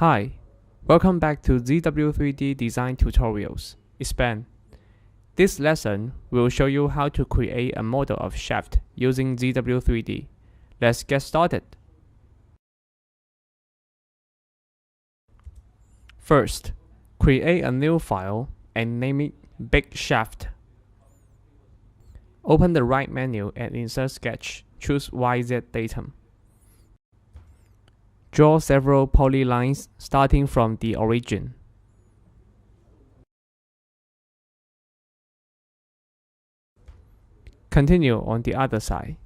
Hi, welcome back to ZW3D Design Tutorials. It's Ben. This lesson will show you how to create a model of shaft using ZW3D. Let's get started. First, create a new file and name it Big Shaft. Open the right menu and insert sketch. Choose YZ datum. Draw several polylines starting from the origin. Continue on the other side.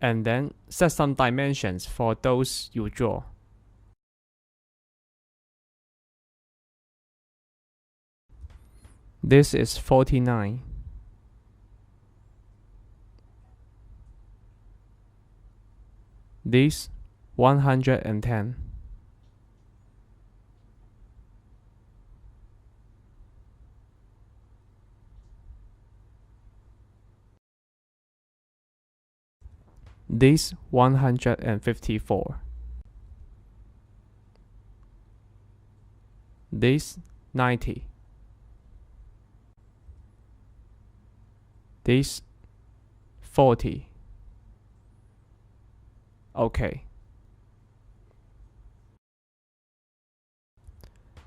And then set some dimensions for those you draw. This is 49. This 110. This 154. This 90. This 40. Okay.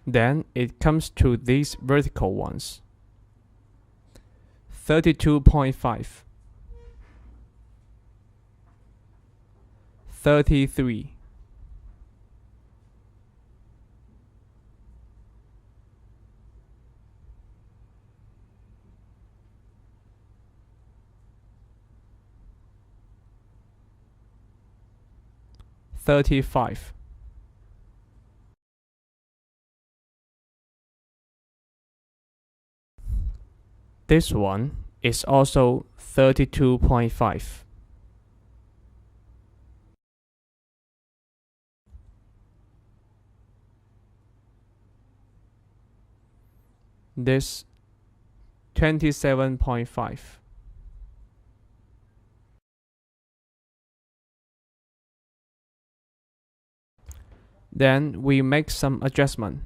Then it comes to these vertical ones. 32.5. 33. 35. This one is also 32.5. This 27.5. Then we make some adjustment.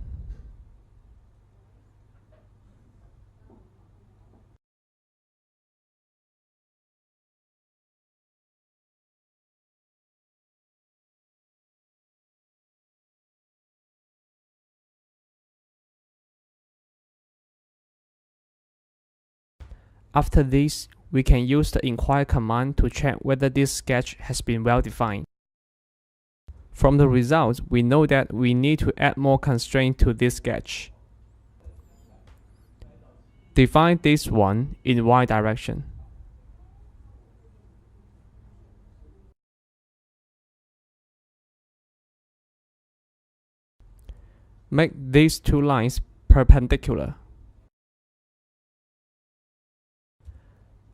After this, we can use the inquire command to check whether this sketch has been well defined. From the results, we know that we need to add more constraint to this sketch. Define this one in Y direction. Make these two lines perpendicular.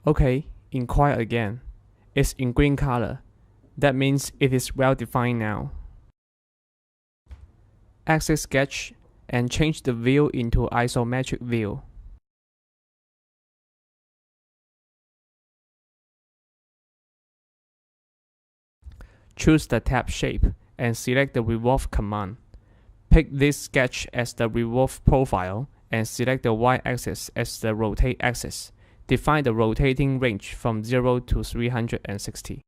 Okay, inquire again. It's in green color. That means it is well defined now. Exit sketch and change the view into isometric view. Choose the tab shape and select the revolve command. Pick this sketch as the revolve profile and select the y-axis as the rotate axis. Define the rotating range from 0 to 360.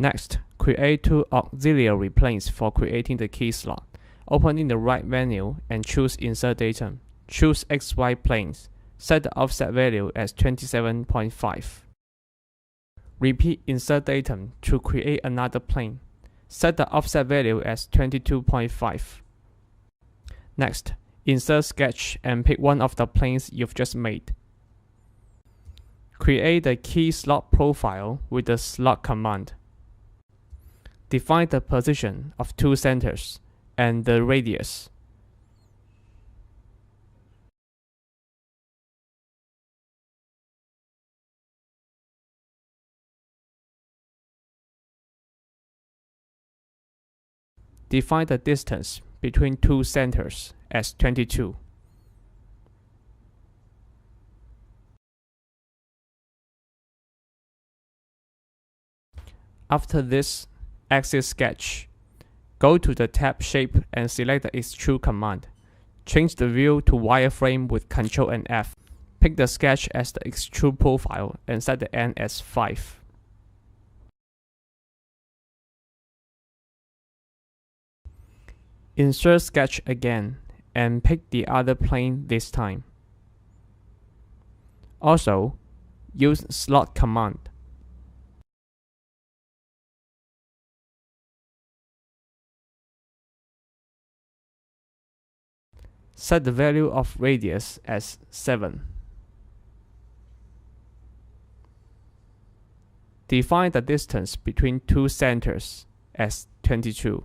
Next, create two auxiliary planes for creating the key slot. Open in the right menu and choose Insert Datum. Choose XY planes. Set the offset value as 27.5. Repeat Insert Datum to create another plane. Set the offset value as 22.5. Next, insert sketch and pick one of the planes you've just made. Create the key slot profile with the slot command. Define the position of two centers and the radius. Define the distance between two centers as 22. After this axis sketch, go to the tab Shape and select the Extrude command. Change the view to wireframe with Ctrl and F. Pick the sketch as the extrude profile and set the N as 5. Insert sketch again and pick the other plane this time. Also, use slot command. Set the value of radius as 7. Define the distance between two centers as 22.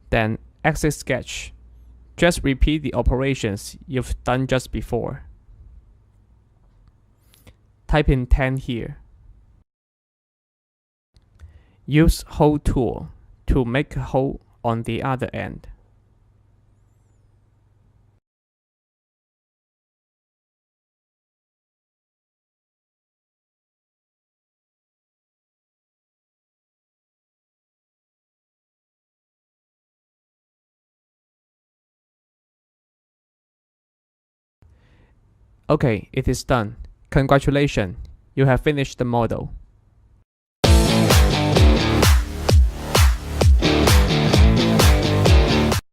Then exit sketch. Just repeat the operations you've done just before. Type in 10 here. Use hole tool to make a hole on the other end. Okay, it is done. Congratulations, you have finished the model.